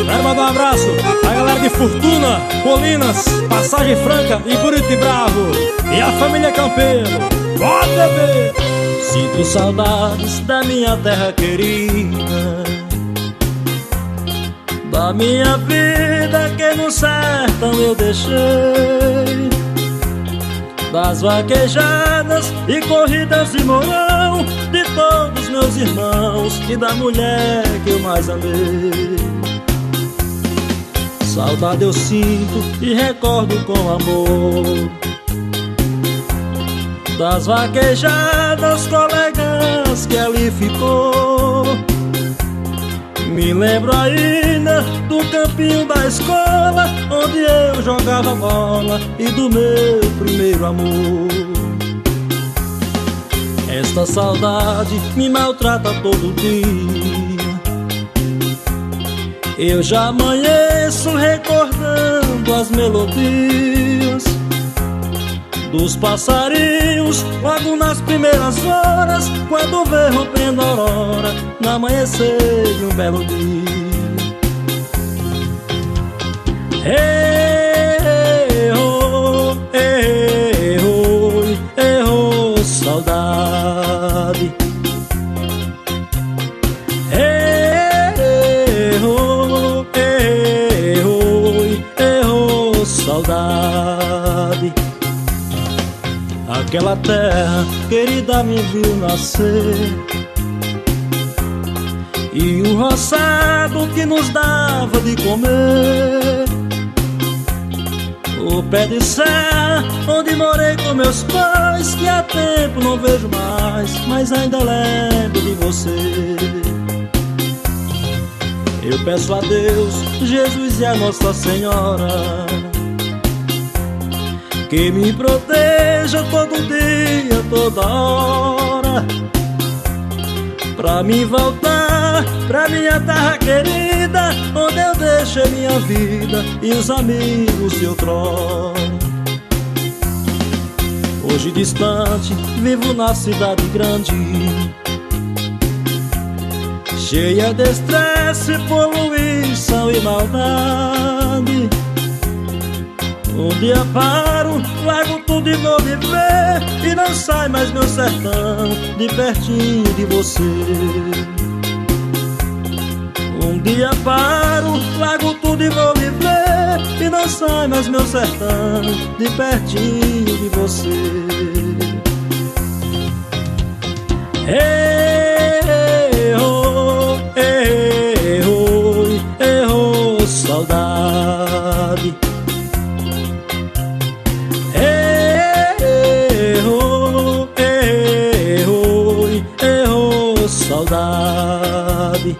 Quero mandar um abraço à galera de Fortuna, Colinas, Passagem Franca e Buriti Bravo e a família Campeiro. Bota, bebê! Sinto saudades da minha terra querida, da minha vida que no sertão eu deixei, das vaquejadas e corridas de morão, de todos meus irmãos e da mulher que eu mais amei. Saudade eu sinto e recordo com amor das vaquejadas, colegas que ali ficou. Me lembro ainda do campinho da escola, onde eu jogava bola, e do meu primeiro amor. Esta saudade me maltrata todo dia. Eu já amanheço recordando as melodias dos passarinhos, logo nas primeiras horas, quando vê rompendo a aurora, no amanhecer de um belo dia. Errou, saudade. Errou, saudade. Aquela terra querida me viu nascer, e o roçado que nos dava de comer, o pé de serra onde morei com meus pais, que há tempo não vejo mais, mas ainda lembro de você. Eu peço a Deus, Jesus e a Nossa Senhora, que me proteja todo dia, toda hora, pra mim voltar pra minha terra querida, onde eu deixei minha vida e os amigos de outrora. Hoje distante, vivo na cidade grande, cheia de estresse, poluição e maldade. Um dia paro, largo tudo e vou viver, e não sai mais meu sertão de pertinho de você. Um dia paro, largo tudo e vou viver, e não sai mais meu sertão de pertinho de você. Errou, saudade. Errou, saudade.